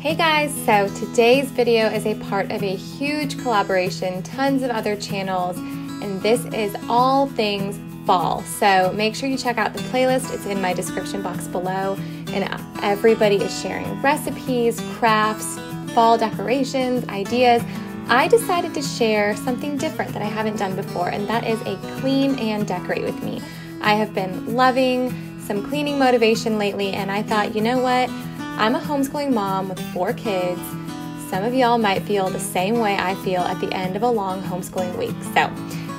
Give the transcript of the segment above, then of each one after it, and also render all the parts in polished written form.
Hey guys, so today's video is a part of a huge collaboration, tons of other channels, and this is all things fall. So make sure you check out the playlist, it's in my description box below, and everybody is sharing recipes, crafts, fall decorations, ideas. I decided to share something different that I haven't done before, and that is a clean and decorate with me. I have been loving some cleaning motivation lately, and I thought, you know what? I'm a homeschooling mom with 4 kids. Some of y'all might feel the same way I feel at the end of a long homeschooling week. So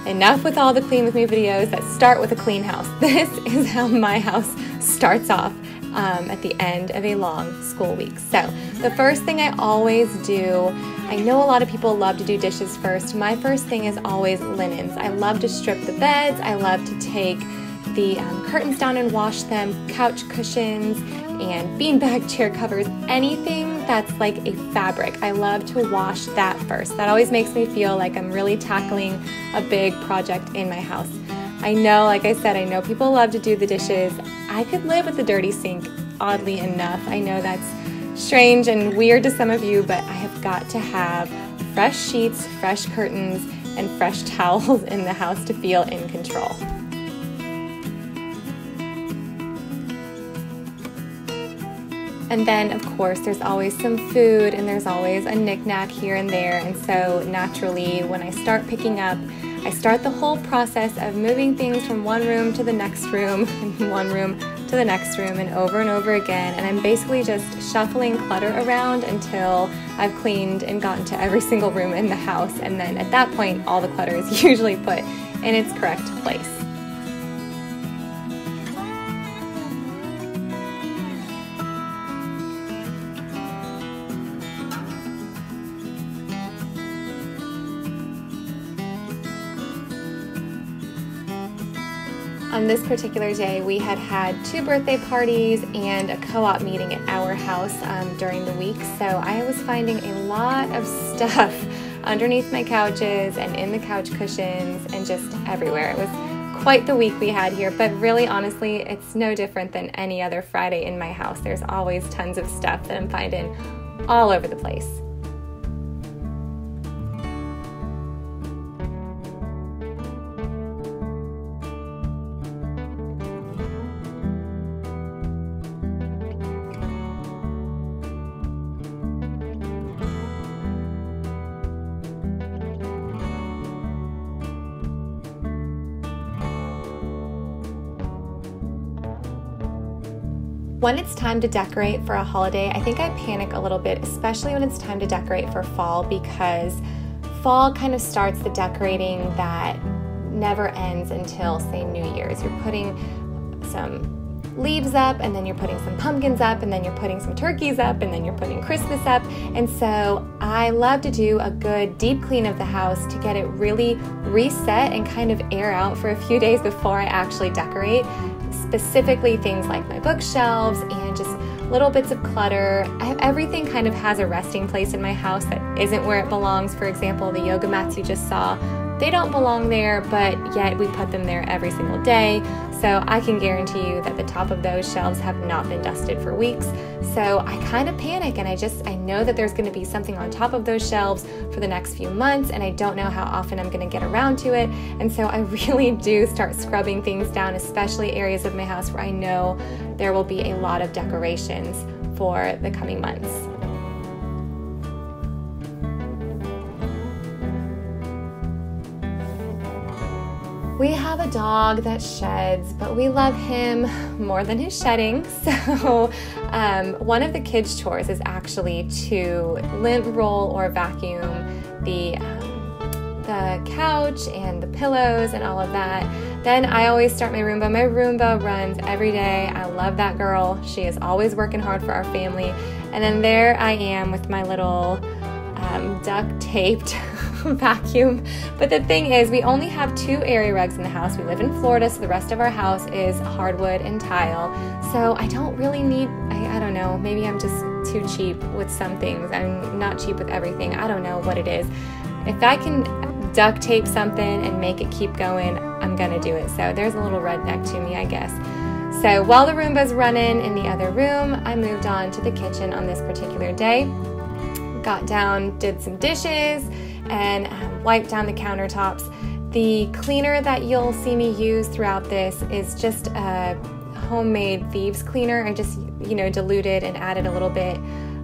enough with all the clean with me videos that start with a clean house. This is how my house starts off at the end of a long school week. So the first thing I always do, I know a lot of people love to do dishes first. My first thing is always linens. I love to strip the beds. I love to take the curtains down and wash them, couch cushions, and beanbag chair covers, anything that's like a fabric. I love to wash that first. That always makes me feel like I'm really tackling a big project in my house. I know, like I said, I know people love to do the dishes. I could live with a dirty sink, oddly enough. I know that's strange and weird to some of you, but I have got to have fresh sheets, fresh curtains, and fresh towels in the house to feel in control. And then, of course, there's always some food and there's always a knick-knack here and there. And so naturally, when I start picking up, I start the whole process of moving things from one room to the next room, and one room to the next room, and over again. And I'm basically just shuffling clutter around until I've cleaned and gotten to every single room in the house. And then at that point, all the clutter is usually put in its correct place. On this particular day, we had 2 birthday parties and a co-op meeting at our house during the week, so I was finding a lot of stuff underneath my couches and in the couch cushions and just everywhere. It was quite the week we had here, but really honestly, it's no different than any other Friday in my house. There's always tons of stuff that I'm finding all over the place. When it's time to decorate for a holiday, I think I panic a little bit, especially when it's time to decorate for fall, because fall kind of starts the decorating that never ends until, say, New Year's. You're putting some leaves up, and then you're putting some pumpkins up, and then you're putting some turkeys up, and then you're putting Christmas up. And so I love to do a good deep clean of the house to get it really reset and kind of air out for a few days before I actually decorate. Specifically things like my bookshelves and just little bits of clutter. Everything kind of has a resting place in my house that isn't where it belongs. For example, the yoga mats you just saw, they don't belong there, but yet we put them there every single day. So I can guarantee you that the top of those shelves have not been dusted for weeks. So I kind of panic, and I know that there's going to be something on top of those shelves for the next few months, and I don't know how often I'm going to get around to it. And so I really do start scrubbing things down, especially areas of my house where I know there will be a lot of decorations for the coming months. We have a dog that sheds, but we love him more than his shedding. So one of the kids' chores is actually to lint roll or vacuum the couch and the pillows and all of that. Then I always start my Roomba. My Roomba runs every day. I love that girl. She is always working hard for our family. And then there I am with my little duct taped vacuum. But the thing is, we only have 2 area rugs in the house. We live in Florida, so the rest of our house is hardwood and tile. So I don't really need, I don't know, maybe I'm just too cheap with some things. I'm not cheap with everything. I don't know what it is. If I can duct tape something and make it keep going, I'm gonna do it. So there's a little redneck to me, I guess. So while the Roomba's running in the other room, I moved on to the kitchen on this particular day. Got down, did some dishes, and wiped down the countertops. The cleaner that you'll see me use throughout this is just a homemade thieves cleaner. I just, diluted and added a little bit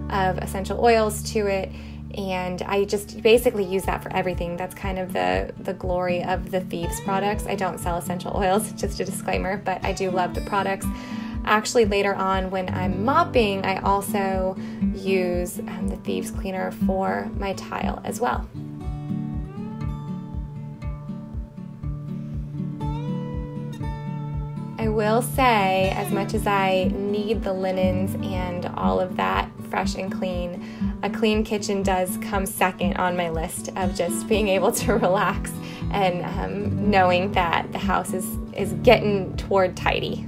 of essential oils to it, and I just basically use that for everything. That's kind of the glory of the Thieves products. I don't sell essential oils, just a disclaimer, but I do love the products. Actually, later on when I'm mopping, I also use the Thieves cleaner for my tile as well. I will say, as much as I need the linens and all of that fresh and clean, a clean kitchen does come second on my list of just being able to relax and knowing that the house is getting toward tidy.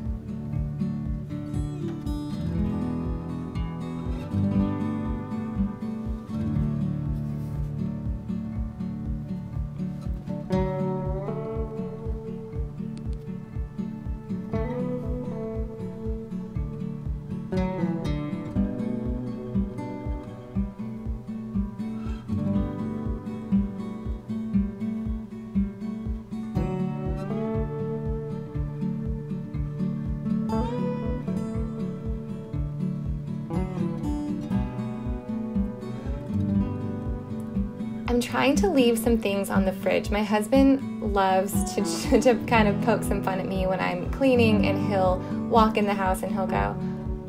I'm trying to leave some things on the fridge. My husband loves to kind of poke some fun at me when I'm cleaning, and he'll walk in the house and he'll go,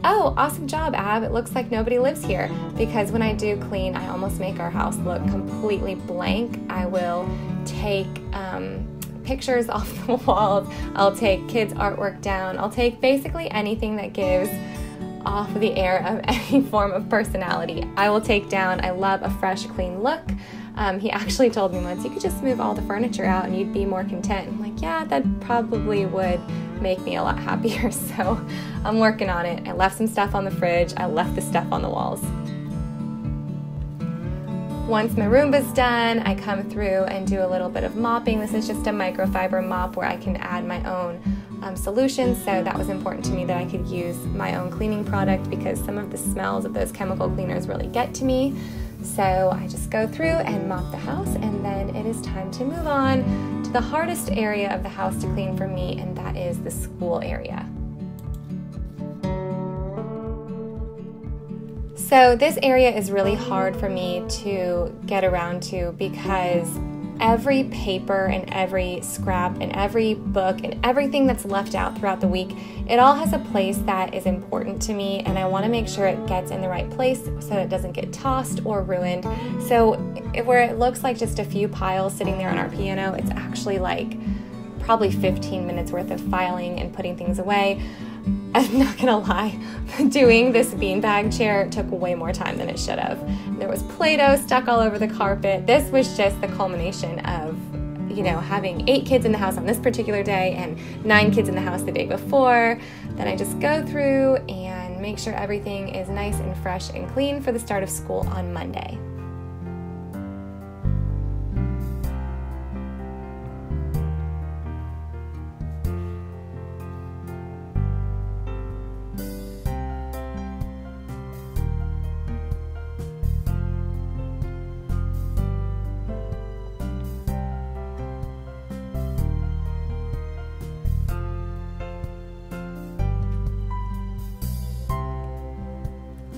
"Oh, awesome job, Ab. It looks like nobody lives here." Because when I do clean, I almost make our house look completely blank. I will take pictures off the walls. I'll take kids' artwork down. I'll take basically anything that gives off the air of any form of personality. I will take down. I love a fresh, clean look. He actually told me once, "You could just move all the furniture out and you'd be more content." I'm like, yeah, that probably would make me a lot happier. So I'm working on it. I left some stuff on the fridge. I left the stuff on the walls. Once my Roomba's done, I come through and do a little bit of mopping. This is just a microfiber mop where I can add my own solutions, so that was important to me that I could use my own cleaning product because some of the smells of those chemical cleaners really get to me. So I just go through and mop the house, and then it is time to move on to the hardest area of the house to clean for me, and that is the school area. So this area is really hard for me to get around to because every paper and every scrap and every book and everything that's left out throughout the week, it all has a place that is important to me, and I want to make sure it gets in the right place so it doesn't get tossed or ruined. So where it looks like just a few piles sitting there on our piano, it's actually like probably 15 minutes worth of filing and putting things away. I'm not gonna lie, doing this beanbag chair took way more time than it should have. There was Play-Doh stuck all over the carpet. This was just the culmination of, having 8 kids in the house on this particular day and 9 kids in the house the day before. Then I just go through and make sure everything is nice and fresh and clean for the start of school on Monday.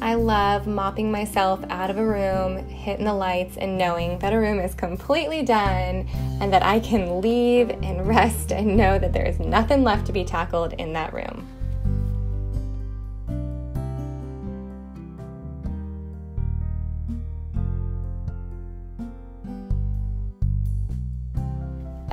I love mopping myself out of a room, hitting the lights, and knowing that a room is completely done and that I can leave and rest and know that there is nothing left to be tackled in that room.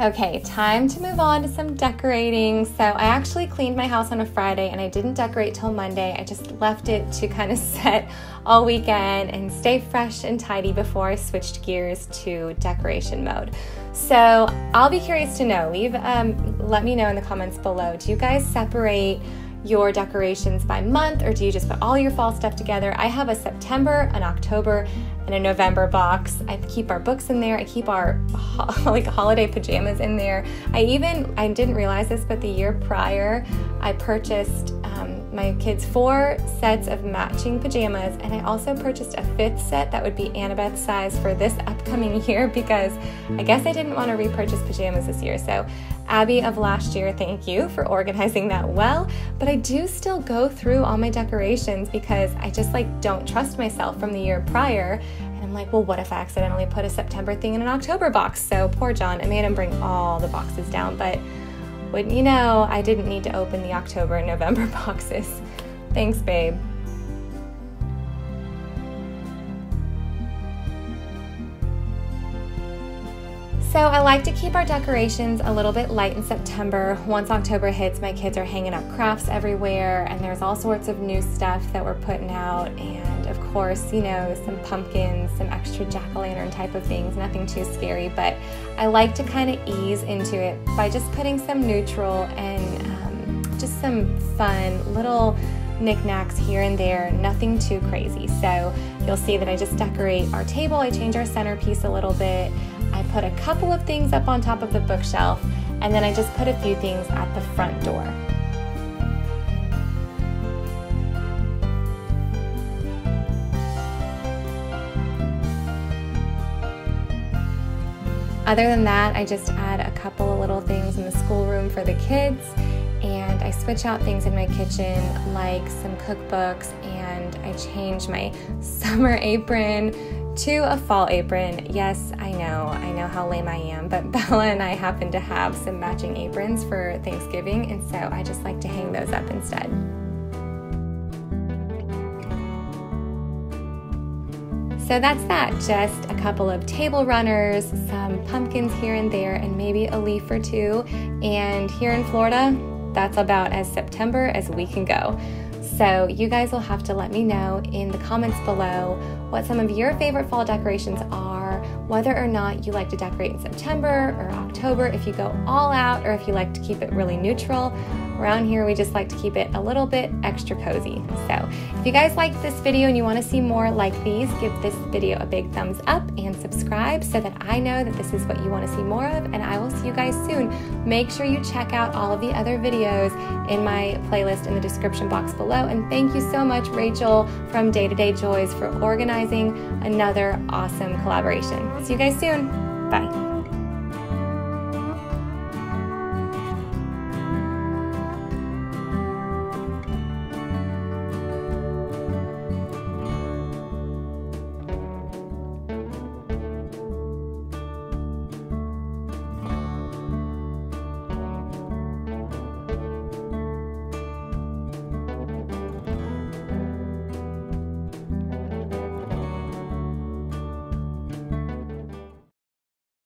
Okay, time to move on to some decorating. So I actually cleaned my house on a Friday and I didn't decorate till Monday. I just left it to kind of set all weekend and stay fresh and tidy before I switched gears to decoration mode. So I'll be curious to know, let me know in the comments below, do you guys separate your decorations by month, or do you just put all your fall stuff together? I have a September, an October, and a November box. I keep our books in there. I keep our like holiday pajamas in there. I didn't realize this, but the year prior, I purchased my kids 4 sets of matching pajamas, and I also purchased a 5th set that would be Annabeth's size for this upcoming year, because I guess I didn't want to repurchase pajamas this year. So Abby of last year, thank you for organizing that well. But I do still go through all my decorations because I just don't trust myself from the year prior. And I'm like, well, what if I accidentally put a September thing in an October box? So poor John, I made him bring all the boxes down, but wouldn't you know, I didn't need to open the October and November boxes. Thanks, babe. So I like to keep our decorations a little bit light in September. Once October hits, my kids are hanging up crafts everywhere, and there's all sorts of new stuff that we're putting out, and of course, some pumpkins, some extra jack-o'-lantern type of things, nothing too scary, but I like to kind of ease into it by just putting some neutral and just some fun little knickknacks here and there, nothing too crazy. So you'll see that I just decorate our table, I change our centerpiece a little bit, I put a couple of things up on top of the bookshelf, and then I just put a few things at the front door. Other than that, I just add a couple of little things in the schoolroom for the kids, and I switch out things in my kitchen like some cookbooks, and I change my summer apron to a fall apron. Yes, I know how lame I am, but Bella and I happen to have some matching aprons for Thanksgiving, and so I just like to hang those up instead. So that's that, just a couple of table runners, some pumpkins here and there, and maybe a leaf or two. And here in Florida, that's about as September as we can go. So you guys will have to let me know in the comments below what some of your favorite fall decorations are, whether or not you like to decorate in September or October, if you go all out, or if you like to keep it really neutral. Around here, we just like to keep it a little bit extra cozy. So if you guys liked this video and you want to see more like these, give this video a big thumbs up and subscribe so that I know that this is what you want to see more of, and I will see you guys soon. Make sure you check out all of the other videos in my playlist in the description box below, and thank you so much, Rachel from Day to Day Joys, for organizing another awesome collaboration. See you guys soon. Bye.